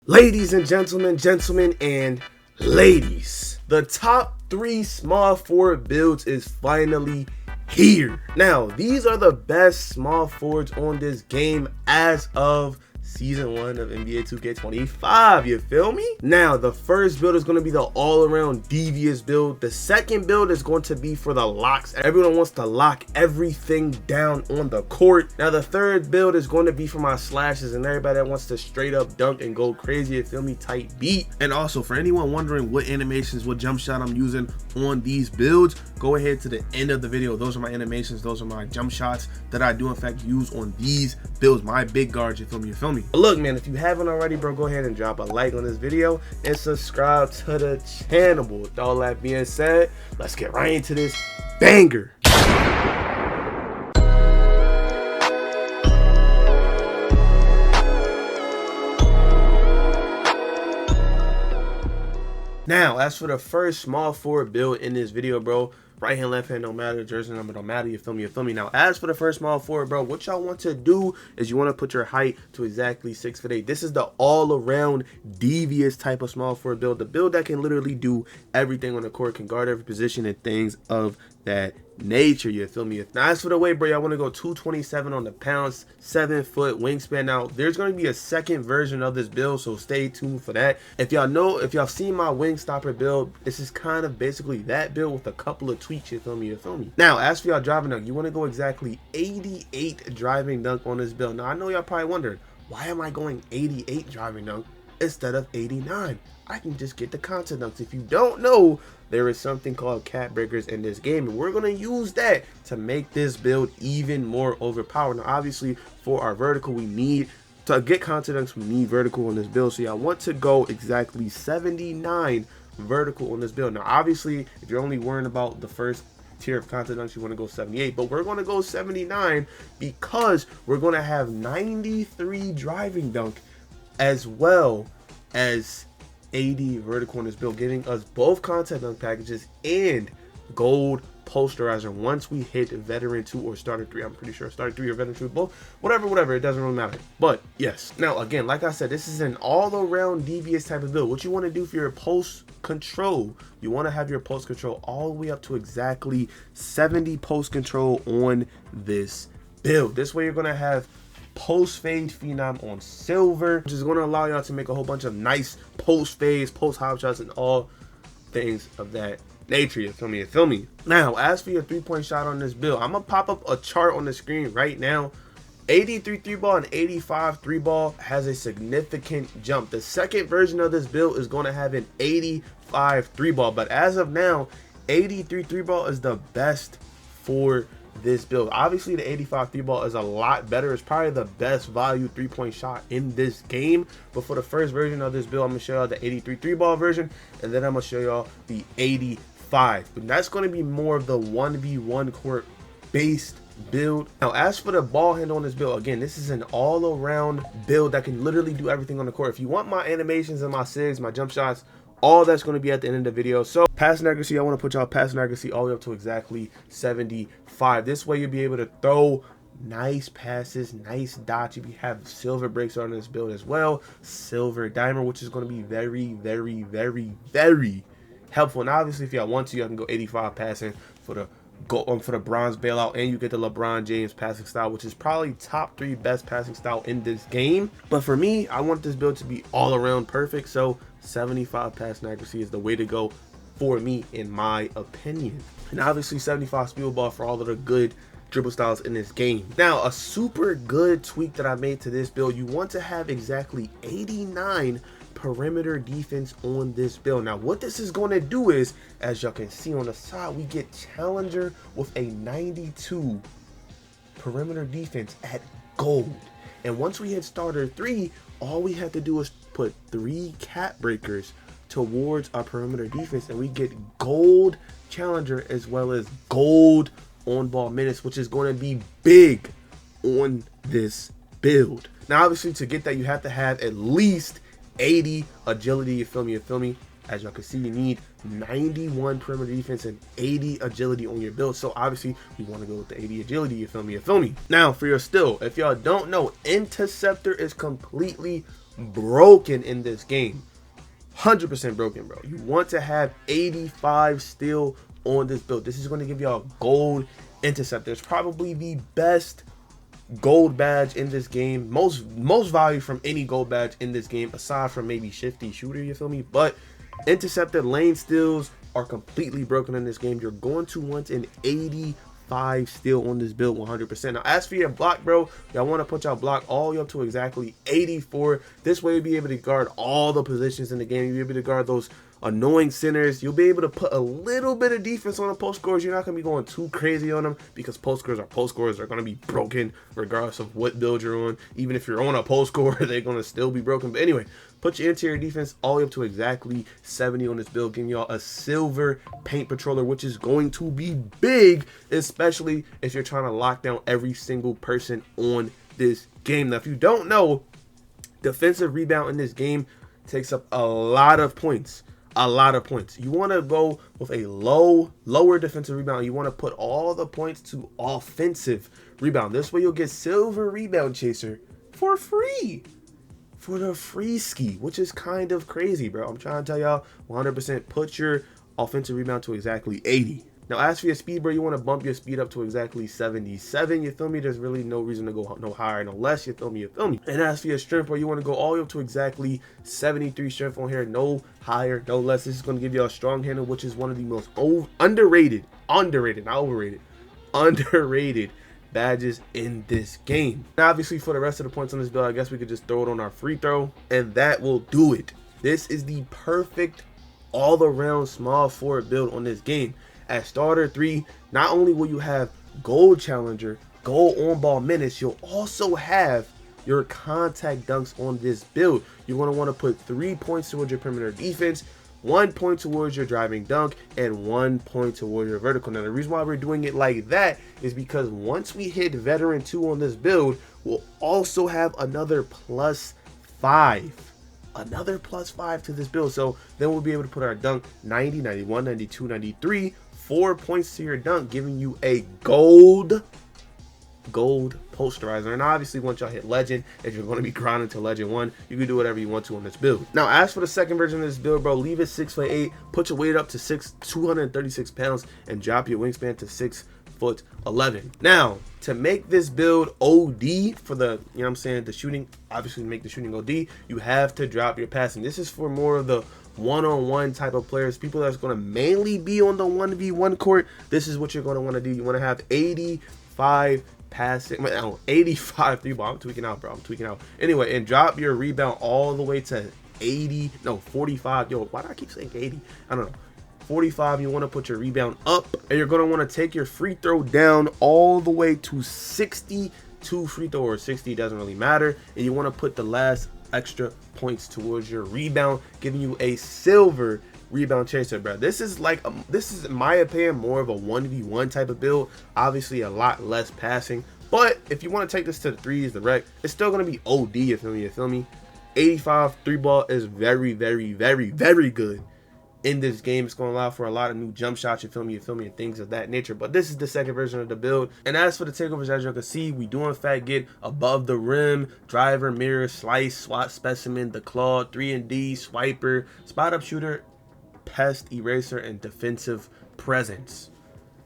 Ladies and gentlemen, and ladies, the top 3 small forward builds is finally here. Now, these are the best small forwards on this game as of Season 1 of NBA 2K25, you feel me? Now, the first build is going to be the all-around devious build. The second build is going to be for the locks. Everyone wants to lock everything down on the court. Now, the third build is going to be for my slashes and everybody that wants to straight up dunk and go crazy, you feel me, tight beat. And also, for anyone wondering what animations, what jump shot I'm using on these builds, go ahead to the end of the video. Those are my animations, those are my jump shots that I do in fact use on these builds, my big guards, you feel me? But look, man, if you haven't already, bro, go ahead and drop a like on this video and subscribe to the channel. But with all that being said, let's get right into this banger. Now, as for the first small forward build in this video, bro, right hand, left hand, don't matter, jersey number don't matter, you feel me? Now, as for the first small forward, bro, what y'all want to do is you want to put your height to exactly 6'8". This is the all-around devious type of small forward build, the build that can literally do everything on the court, can guard every position and things of that nature, you feel me? Now, as for the weight, bro, y'all want to go 227 on the pounds, 7-foot wingspan. Now, there's going to be a second version of this build, so stay tuned for that. If y'all seen my wing stopper build, this is kind of basically that build with a couple of tweaks, you feel me? Now, as for y'all driving dunk, you want to go exactly 88 driving dunk on this build. Now, I know y'all probably wondered, why am I going 88 driving dunk instead of 89? I can just get the content dunks. If you don't know, there is something called cap breakers in this game, and we're going to use that to make this build even more overpowered. Now, obviously, for our vertical, we need to get content dunks, we need vertical on this build. So y'all want to go exactly 79 vertical on this build. Now, obviously, if you're only worrying about the first tier of content dunks, you want to go 78, but we're going to go 79 because we're going to have 93 driving dunk as well as 80 vertical on this build, giving us both content dunk packages and gold posterizer once we hit veteran 2 or starter 3. I'm pretty sure starter 3 or veteran 2, both, whatever, it doesn't really matter. But yes, now again, like I said, this is an all-around devious type of build. What you want to do for your post control, you want to have your post control all the way up to exactly 70 post control on this build. This way you're going to have post fade phenom on silver, which is going to allow y'all to make a whole bunch of nice post fades, post hop shots, and all things of that nature, you feel me? Now, as for your 3-point shot on this build, I'm gonna pop up a chart on the screen right now. 83 3-ball and 85 3-ball has a significant jump. The second version of this build is going to have an 85 3-ball, but as of now, 83 3-ball is the best for this build. Obviously, the 85 3-ball is a lot better. It's probably the best value 3-point shot in this game. But for the first version of this build, I'm gonna show y'all the 83 3-ball version, and then I'm gonna show y'all the 85. But that's gonna be more of the 1v1 court based build. Now, as for the ball handle on this build, again, this is an all-around build that can literally do everything on the court. If you want my animations and my sigs, my jump shots, all that's going to be at the end of the video. So passing accuracy, I want to put y'all passing accuracy all the way up to exactly 75. This way you'll be able to throw nice passes, nice dots. You have silver breaks on this build as well, silver dimer, which is going to be very helpful. And obviously, if y'all want to, y'all can go 85 passing for the bronze bailout, and you get the LeBron James passing style, which is probably top 3 best passing style in this game. But for me, I want this build to be all around perfect, so 75 passing accuracy is the way to go for me, in my opinion. And obviously 75 speed ball for all of the good dribble styles in this game. Now, a super good tweak that I made to this build, you want to have exactly 89 perimeter defense on this build. Now, what this is going to do is, as y'all can see on the side, we get challenger with a 92 perimeter defense at gold. And once we hit starter 3, all we have to do is put 3 cap breakers towards our perimeter defense, and we get gold challenger as well as gold on ball minutes, which is going to be big on this build. Now, obviously, to get that, you have to have at least 80 agility, you feel me? As y'all can see, you need 91 perimeter defense and 80 agility on your build. So obviously we want to go with the 80 agility, you feel me? Now, for your still, if y'all don't know, interceptor is completely broken in this game. 100% broken, bro. You want to have 85 still on this build. This is going to give y'all gold interceptor. It's probably the best gold badge in this game, most value from any gold badge in this game, aside from maybe shifty shooter, you feel me? But interceptor lane steals are completely broken in this game. You're going to want an 85 steal on this build 100%. Now as for your block, bro, y'all want to put y'all block all the way up to exactly 84. This way you'll be able to guard all the positions in the game. You'll be able to guard those annoying centers. You'll be able to put a little bit of defense on the post scorers. You're not going to be going too crazy on them, because post scorers are post scorers. They're going to be broken regardless of what build you're on. Even if you're on a post scorer, they're going to still be broken. But anyway, put your interior defense all the way up to exactly 70 on this build, giving y'all a silver paint patroller, which is going to be big, especially if you're trying to lock down every single person on this game. Now, if you don't know, defensive rebound in this game takes up a lot of points. You want to go with a lower defensive rebound. You want to put all the points to offensive rebound. This way you'll get silver rebound chaser for free, for the free ski, which is kind of crazy, bro. I'm trying to tell y'all 100% put your offensive rebound to exactly 80. Now as for your speed, bro, you want to bump your speed up to exactly 77, you feel me? There's really no reason to go no higher, no less, you feel me? And as for your strength, bro, you want to go all the way up to exactly 73 strength on here, no higher, no less. This is going to give you a strong handle, which is one of the most underrated badges in this game. Now obviously for the rest of the points on this build, I guess we could just throw it on our free throw, and that will do it. This is the perfect all-around small forward build on this game. At starter 3, not only will you have gold challenger, gold on ball minutes, you'll also have your contact dunks on this build. You're going to want to put 3 points towards your perimeter defense, 1 point towards your driving dunk, and 1 point towards your vertical. Now the reason why we're doing it like that is because once we hit veteran 2 on this build, we'll also have another +5 to this build. So then we'll be able to put our dunk 90, 91, 92, 93, 4 points to your dunk, giving you a gold posterizer. And obviously once y'all hit legend, if you're going to be grinding to legend 1, you can do whatever you want to on this build. Now as for the second version of this build, bro, leave it 6'8", put your weight up to 236 pounds, and drop your wingspan to 6'11". Now to make this build OD for the, you know what I'm saying, the shooting, obviously to make the shooting OD, you have to drop your passing. This is for more of the one-on-one type of players, people that's going to mainly be on the 1v1 court. This is what you're going to want to do. You want to have 85 passing, 85 three ball. I'm tweaking out, bro. I'm tweaking out. Anyway, and drop your rebound all the way to 45. Yo, why do I keep saying 80? I don't know. 45. You want to put your rebound up, and you're going to want to take your free throw down all the way to 62 free throw, or 60, doesn't really matter. And you want to put the last extra points towards your rebound, giving you a silver rebound chaser, bro. This is like this is in my opinion more of a 1v1 type of build. Obviously a lot less passing, but if you want to take this to the threes, the rec, it's still going to be OD, you feel me? 85 three ball is very good in this game. It's going to allow for a lot of new jump shots, you feel me, and things of that nature. But this is the second version of the build. And as for the takeovers, as you can see, we do in fact get above the rim, driver, mirror, slice, swat specimen, the claw, 3&D, swiper, spot up shooter, pest, eraser, and defensive presence.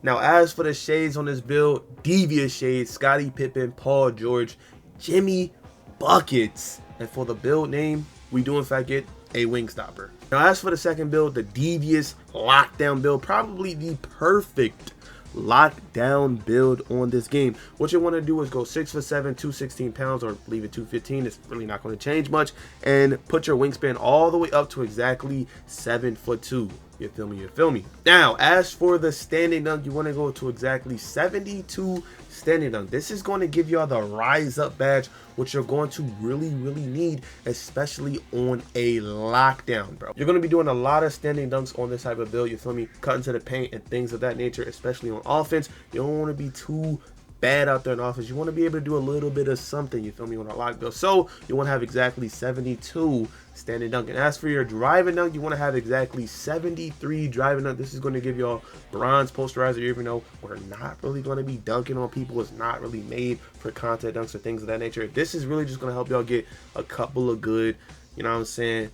Now as for the shades on this build, devious shades, Scottie Pippen, Paul George, Jimmy Buckets. And for the build name, we do in fact get a wing stopper. Now as for the second build, the devious lockdown build, probably the perfect lockdown build on this game. What you want to do is go 6'7", 216 pounds, or leave it 215. It's really not going to change much, and put your wingspan all the way up to exactly 7'2". You feel me? Now as for the standing dunk, you want to go to exactly 72 standing dunk. This is going to give y'all the rise up badge, which you're going to really need, especially on a lockdown, bro. You're going to be doing a lot of standing dunks on this type of build, you feel me, cutting to the paint and things of that nature, especially on offense. You don't want to be too bad out there in offense. You want to be able to do a little bit of something, you feel me, on a lock build. So you want to have exactly 72 standing dunk. And as for your driving dunk, you want to have exactly 73 driving dunk. This is going to give y'all bronze posterizer, even though we're not really going to be dunking on people. It's not really made for contact dunks or things of that nature. This is really just going to help y'all get a couple of good, you know what I'm saying,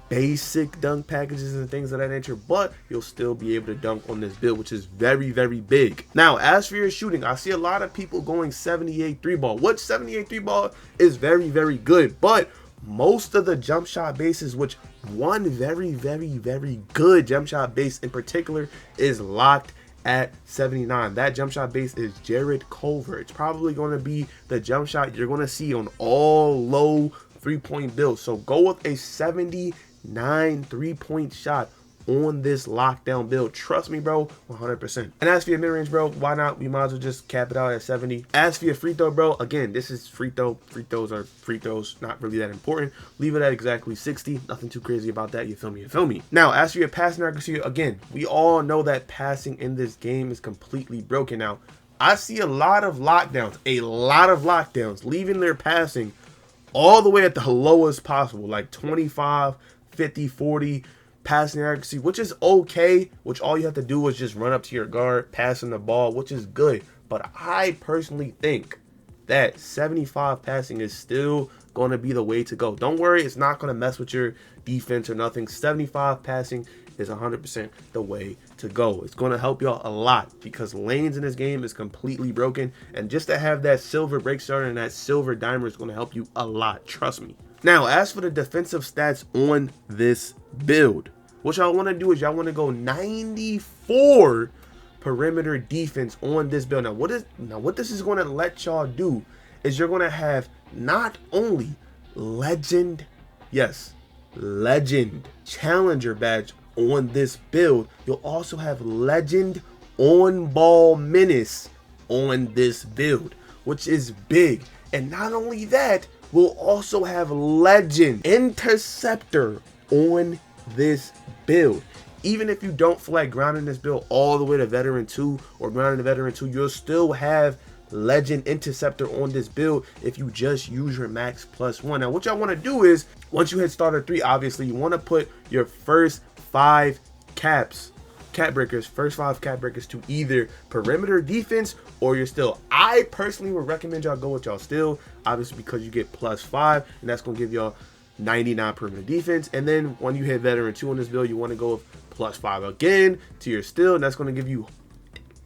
basic dunk packages and things of that nature, but you'll still be able to dunk on this build, which is very, very big. Now, as for your shooting, I see a lot of people going 78 3 ball, which 78 3 ball is very, very good, but most of the jump shot bases, which one very, very, very good jump shot base in particular is locked at 79. That jump shot base is Jared Culver. It's probably going to be the jump shot you're going to see on all low 3-point builds. So go with a 79 3-point shot on this lockdown build. Trust me, bro, 100%. And as for your mid-range, bro, why not? We might as well just cap it out at 70. As for your free throw, bro, again, this is free throw. Free throws are free throws, not really that important. Leave it at exactly 60. Nothing too crazy about that. You feel me? You feel me? Now, as for your passing accuracy, again, we all know that passing in this game is completely broken. Now, I see a lot of lockdowns, leaving their passing all the way at the lowest possible, like 25, 50, 40 passing accuracy, which is okay, which all you have to do is just run up to your guard, passing the ball, which is good. But I personally think that 75 passing is still going to be the way to go. Don't worry, it's not going to mess with your defense or nothing. 75 passing is 100% the way to go. It's going to help y'all a lot because lanes in this game is completely broken, and just to have that silver break starter and that silver dimer is going to help you a lot, trust me. Now, as for the defensive stats on this build, what y'all want to do is y'all want to go 94 perimeter defense on this build. Now what this is going to let y'all do is you're going to have not only legend, yes, legend challenger badge on this build, you'll also have legend on ball menace on this build, which is big. And not only that, we'll also have legend interceptor on this build. Even if you don't feel like grounding this build all the way to veteran 2 or grounding to veteran 2, you'll still have legend interceptor on this build if you just use your max +1. Now what y'all want to do is, once you hit starter 3, obviously you want to put your first 5 cap breakers to either perimeter defense or your steal. I personally would recommend y'all go with y'all steal, obviously, because you get +5, and that's going to give y'all 99 perimeter defense. And then when you hit veteran 2 on this build, you want to go with +5 again to your steal, and that's going to give you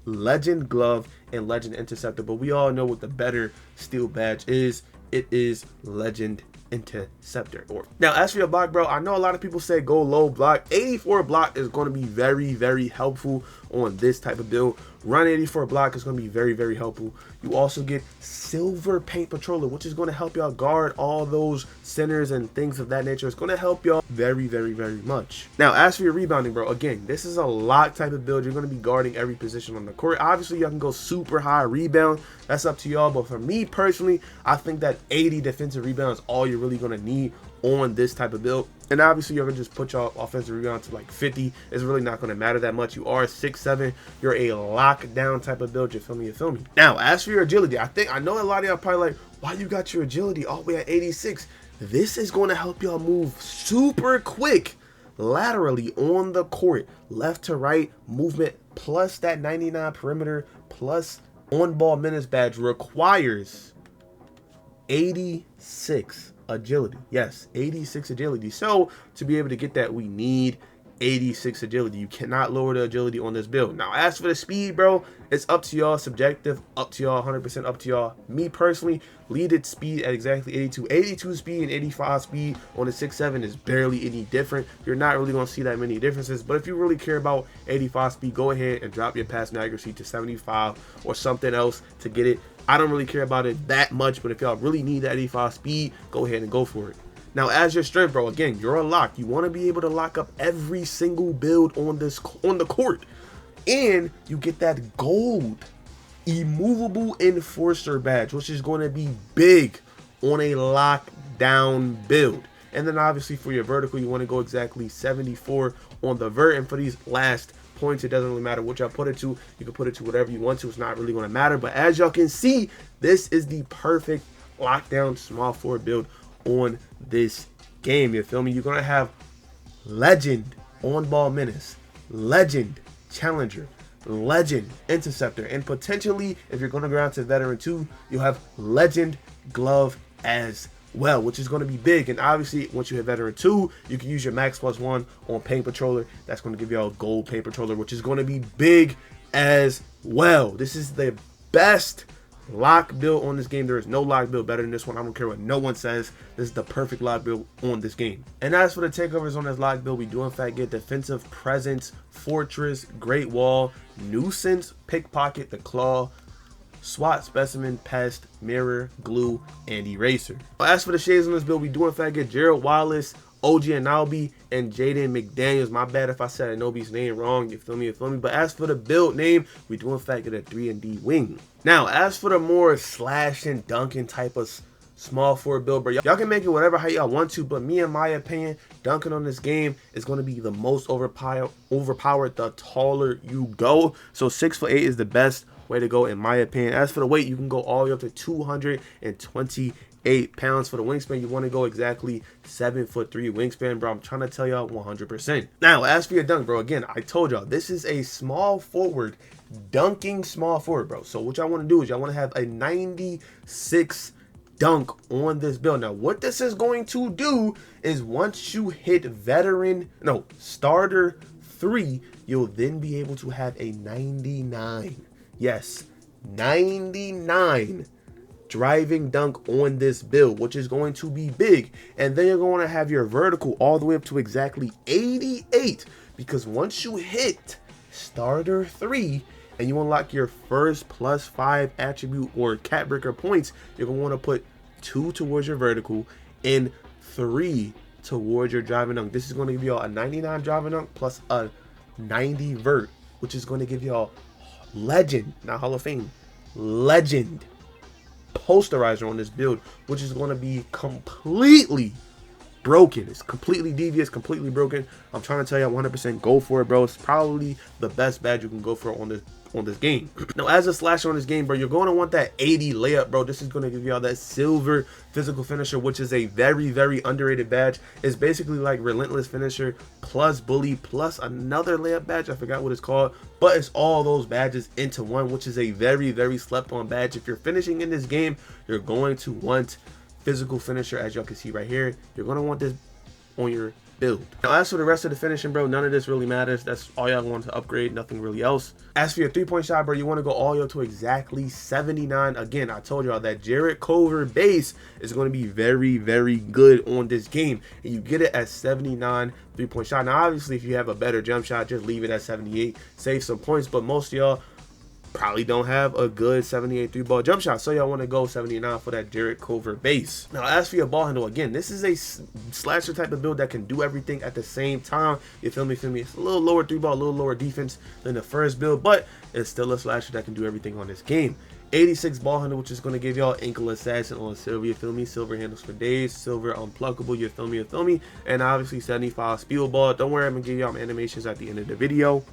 legend glove and legend interceptor. But we all know what the better steal badge is. It is legend interceptor. Now, as for your block, bro, I know a lot of people say go low block. 84 block is going to be very, very helpful on this type of build. Run 84 block is going to be very, very helpful. You also get silver paint patroller, which is going to help y'all guard all those centers and things of that nature. It's going to help y'all very, very, very much. Now, as for your rebounding, bro, again, this is a lock type of build. You're going to be guarding every position on the court. Obviously, y'all can go super high rebound. That's up to y'all. But for me personally, I think that 80 defensive rebound is all you're really going to need on this type of build. And obviously you're gonna just put your offensive rebound to like 50. It's really not gonna matter that much. You are 6'7". You're a lockdown type of build. You feel me? You feel me? Now, as for your agility, I know a lot of y'all probably like, why you got your agility all the way at 86? This is gonna help y'all move super quick laterally on the court, left to right movement, plus that 99 perimeter, plus on ball minutes badge requires 86 agility. Yes, 86 agility. So to be able to get that, we need 86 agility. You cannot lower the agility on this build. Now, as for the speed, bro, it's up to y'all, subjective, up to y'all, 100% up to y'all. Me personally, lead its speed at exactly 82. 82 speed and 85 speed on the 6'7" is barely any different. You're not really going to see that many differences, but if you really care about 85 speed, go ahead and drop your passing accuracy to 75 or something else to get it. I don't really care about it that much, but if y'all really need that 85 speed, go ahead and go for it. Now, as your strength, bro, again, you're a lock. You want to be able to lock up every single build on the court, and you get that gold immovable enforcer badge, which is going to be big on a lockdown build. And then obviously for your vertical, you want to go exactly 74 on the vert. And for these last points. It doesn't really matter what y'all put it to. You can put it to whatever you want to. It's not really going to matter. But as y'all can see, this is the perfect lockdown small forward build on this game. You feel me? You're going to have legend on ball menace, legend challenger, legend interceptor, and potentially, if you're going to go down to veteran 2, you'll have legend glove as well, which is going to be big. And obviously, once you hit veteran 2, you can use your max +1 on paint patroller. That's going to give you a gold paint patroller, which is going to be big as well. This is the best lock build on this game. There is no lock build better than this one. I don't care what no one says. This is the perfect lock build on this game. And as for the takeovers on this lock build, we do in fact get defensive presence, fortress, great wall, nuisance, pickpocket, the claw, SWAT, specimen, pest, mirror, glue, and eraser. As for the shades on this build, we do in fact get Gerald Wallace, OG Anunoby, and Jaden McDaniels. My bad if I said Anunoby's name wrong. You feel me? You feel me? But as for the build name, we do in fact get a 3&D wing. Now, as for the more slashing, dunking type of small forward build, bro, y'all can make it whatever how y'all want to, but me, in my opinion, dunking on this game is going to be the most overpowered the taller you go. So 6'8" is the best way to go, in my opinion. As for the weight, you can go all the way up to 228 pounds. For the wingspan, you want to go exactly 7'3" wingspan, bro. I'm trying to tell y'all 100%. Now, as for your dunk, bro, again, I told y'all this is a small forward, dunking small forward, bro. So what y'all want to do is y'all want to have a 96 dunk on this build. Now, what this is going to do is once you hit starter 3, you'll then be able to have a 99. Yes, 99 driving dunk on this build, which is going to be big. And then you're going to have your vertical all the way up to exactly 88, because once you hit starter 3 and you unlock your first +5 attribute or cat breaker points, you're going to want to put 2 towards your vertical and 3 towards your driving dunk. This is going to give y'all a 99 driving dunk plus a 90 vert, which is going to give y'all legend, not Hall of Fame, legend posterizer on this build, which is going to be completely broken. It's completely devious, completely broken. I'm trying to tell you 100% go for it, bro. It's probably the best badge you can go for on this game. Now, as a slasher on this game, bro, you're going to want that 80 layup, bro. This is going to give y'all that silver physical finisher, which is a very, very underrated badge. It's basically like relentless finisher plus bully plus another layup badge. I forgot what it's called, but it's all those badges into one, which is a very, very slept on badge. If you're finishing in this game, you're going to want physical finisher. As y'all can see right here, you're going to want this on your build. Now, as for the rest of the finishing, bro, none of this really matters. That's all y'all want to upgrade, nothing really else. As for your 3-point shot, bro, you want to go all the way up to exactly 79. Again, I told y'all that IJRxQuan base is going to be very, very good on this game, and you get it at 79 3-point shot. Now, obviously, if you have a better jump shot, just leave it at 78, save some points, but most of y'all probably don't have a good 78 3-ball jump shot, so y'all want to go 79 for that IJRxQuan base. Now, as for your ball handle, again, this is a slasher type of build that can do everything at the same time. You feel me? Feel me? It's a little lower 3-ball, a little lower defense than the first build, but it's still a slasher that can do everything on this game. 86 ball handle, which is going to give y'all ankle assassin on silver, you feel me? Silver handles for days, silver unpluckable, you feel me? You feel me? And obviously 75 speed ball. Don't worry, I'm gonna give y'all my animations at the end of the video.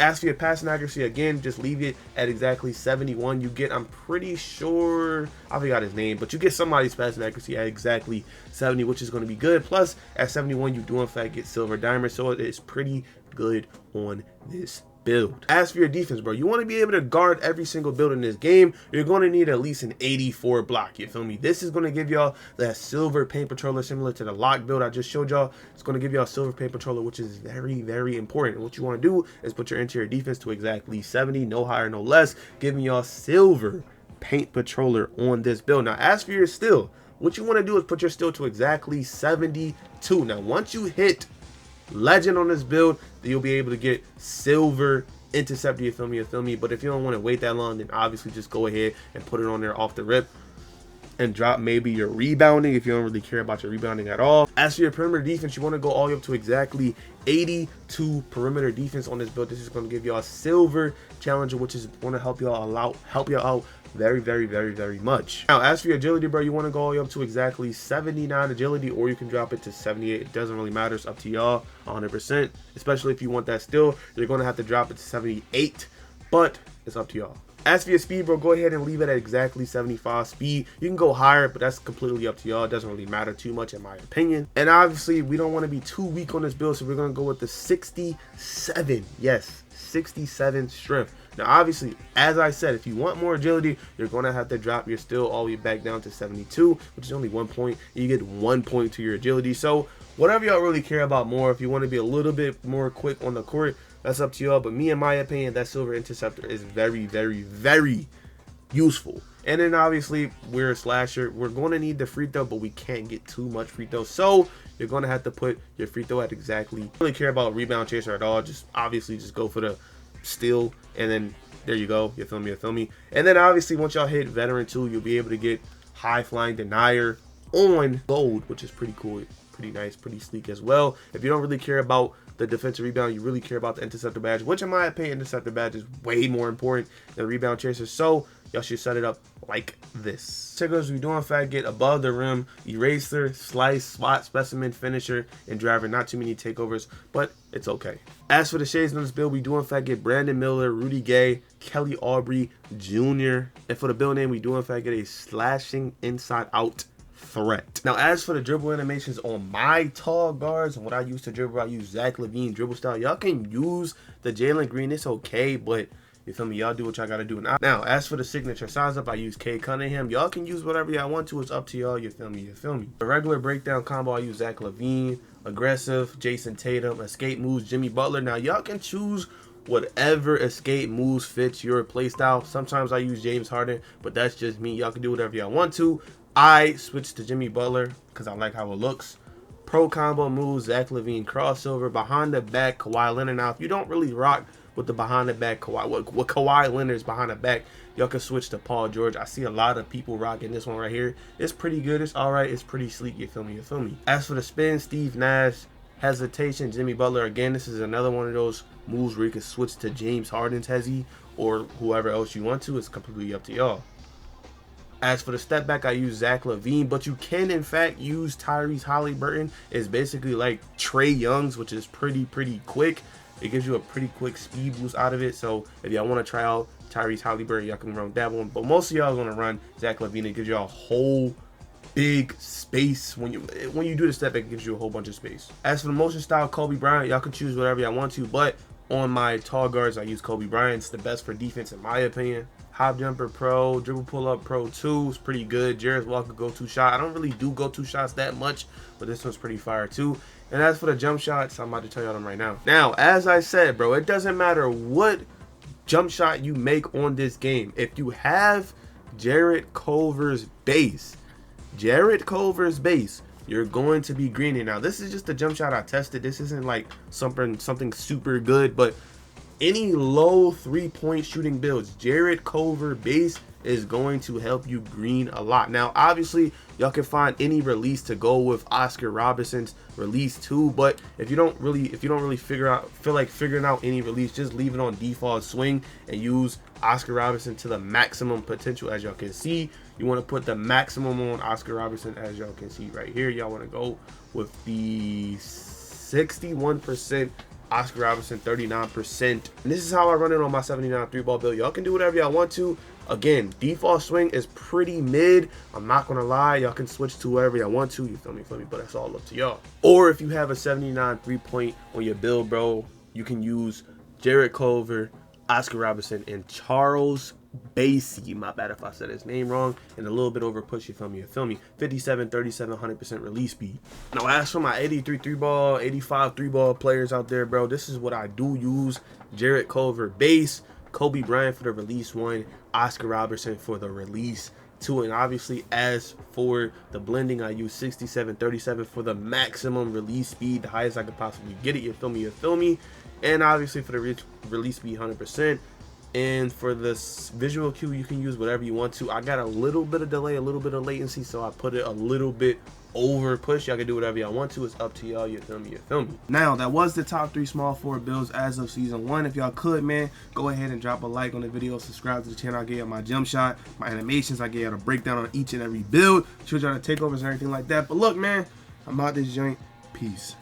As for your passing accuracy, again, just leave it at exactly 71. You get, I'm pretty sure, I forgot his name, but you get somebody's passing accuracy at exactly 70, which is going to be good. Plus, at 71, you do in fact get silver diamond, so it is pretty good on this build. As for your defense, bro, you want to be able to guard every single build in this game. You're going to need at least an 84 block, you feel me? This is going to give y'all that silver paint patroller similar to the lock build I just showed y'all. It's going to give y'all silver paint patroller, which is very, very important. And what you want to do is put your interior defense to exactly 70, no higher, no less, giving y'all silver paint patroller on this build. Now, as for your steal, what you want to do is put your steal to exactly 72. Now, once you hit legend on this build, then you'll be able to get silver interceptor, you feel me? You feel me? But if you don't want to wait that long, then obviously just go ahead and put it on there off the rip and drop maybe your rebounding if you don't really care about your rebounding at all. As for your perimeter defense, you want to go all the way up to exactly 82 perimeter defense on this build. This is going to give y'all a silver challenger, which is going to help y'all out very, very, very, very much. Now, as for your agility, bro, you want to go all the way up to exactly 79 agility, or you can drop it to 78. It doesn't really matter. It's up to y'all 100%. Especially if you want that still, you're going to have to drop it to 78, but it's up to y'all. As for your speed, bro, go ahead and leave it at exactly 75 speed. You can go higher, but that's completely up to y'all. It doesn't really matter too much in my opinion. And obviously, we don't want to be too weak on this build, so we're going to go with the 67. Yes, 67 strength. Now, obviously, as I said, if you want more agility, you're going to have to drop your still all the way back down to 72, which is only 1 point. You get 1 point to your agility. So whatever y'all really care about more, if you want to be a little bit more quick on the court, that's up to y'all. But me, in my opinion, that silver interceptor is very, very, very useful. And then obviously, we're a slasher. We're going to need the free throw, but we can't get too much free throw. So you're going to have to put your free throw at exactly. Don't really care about rebound chaser at all. Just obviously just go for the steal, and then there you go. You feel me? You feel me? And then obviously, once y'all hit veteran 2, you'll be able to get high flying denier on gold, which is pretty cool, pretty nice, pretty sleek as well. If you don't really care about the defensive rebound, you really care about the interceptor badge, which in my opinion, interceptor badge is way more important than rebound chaser. So y'all should set it up like this. Tickers, we do in fact get above the rim, eraser, slice, spot, specimen, finisher, and driver. Not too many takeovers, but it's okay. As for the shades on this build, we do in fact get Brandon Miller, Rudy Gay, Kelly Aubrey Jr. And for the build name, we do in fact get a slashing inside out threat. Now, as for the dribble animations on my tall guards and what I use to dribble, I use Zach LaVine dribble style. Y'all can use the Jalen Green, it's okay, but you feel me? Y'all do what y'all gotta do. Now, as for the signature size up, I use K Cunningham. Y'all can use whatever y'all want to. It's up to y'all. You feel me? You feel me? The regular breakdown combo, I use Zach LaVine, aggressive, Jason Tatum, escape moves, Jimmy Butler. Now, y'all can choose whatever escape moves fits your playstyle. Sometimes I use James Harden, but that's just me. Y'all can do whatever y'all want to. I switched to Jimmy Butler because I like how it looks. Pro combo moves, Zach LaVine crossover, behind the back, Kawhi Leonard. Now, if you don't really rock with the behind the back Kawhi, what Kawhi Leonard's behind the back, y'all can switch to Paul George. I see a lot of people rocking this one right here. It's pretty good. It's all right. It's pretty sleek. You feel me? You feel me? As for the spin, Steve Nash, hesitation, Jimmy Butler. Again, this is another one of those moves where you can switch to James Harden's hezzy or whoever else you want to. It's completely up to y'all. As for the step back, I use Zach LaVine, but you can in fact use Tyrese Halliburton. It's basically like Trae Young's, which is pretty quick. It gives you a pretty quick speed boost out of it. So if y'all want to try out Tyrese Halliburton, y'all can run that one. But most of y'all are going to run Zach LaVine. It gives you a whole big space. When you do the step back, it gives you a whole bunch of space. As for the motion style, Kobe Bryant, y'all can choose whatever y'all want to. But on my tall guards, I use Kobe Bryant. It's the best for defense in my opinion. Hop jumper pro, dribble pull up pro 2 is pretty good. Jarris Walker go-to shot. I don't really do go-to shots that much, but this one's pretty fire too. And as for the jump shots, I'm about to tell y'all them right now. Now, as I said, bro, it doesn't matter what jump shot you make on this game. If you have Jarrett Culver's base, you're going to be greening. Now, this is just a jump shot I tested. This isn't like something super good, but any low 3-point shooting builds, Jarrett Culver base is going to help you green a lot. Now, obviously, y'all can find any release to go with Oscar Robertson's release too. But if you don't really feel like figuring out any release, just leave it on default swing and use Oscar Robertson to the maximum potential. As y'all can see, you want to put the maximum on Oscar Robertson, as y'all can see right here. Y'all want to go with the 61%. Oscar Robertson 39%. And this is how I run it on my 79 3-ball build. Y'all can do whatever y'all want to. Again, default swing is pretty mid. I'm not gonna lie, y'all can switch to whatever y'all want to. You feel me? But that's all up to y'all. Or if you have a 79 3-point on your build, bro, you can use Jarrett Culver, Oscar Robertson, and Charles Basie. My bad if I said his name wrong. And a little bit over push. You feel me? 57, 37, 100% release speed. Now, as for my 83 3-ball, 85 3-ball players out there, bro, this is what I do use. Jarrett Culver base, Kobe Bryant for the release 1, Oscar Robertson for the release 2. And obviously, as for the blending, I use 67, 37 for the maximum release speed, the highest I could possibly get it. You feel me? And obviously for the release speed, 100%. And for this visual cue, you can use whatever you want to. I got a little bit of delay, a little bit of latency, so I put it a little bit over push. Y'all can do whatever y'all want to. It's up to y'all. You feel me? You feel me? Now, that was the top 3 small forward builds as of season 1. If y'all could, man, go ahead and drop a like on the video. Subscribe to the channel. I gave y'all my jump shot, my animations. I gave y'all a breakdown on each and every build. Showed y'all the takeovers and everything like that. But look, man, I'm out this joint. Peace.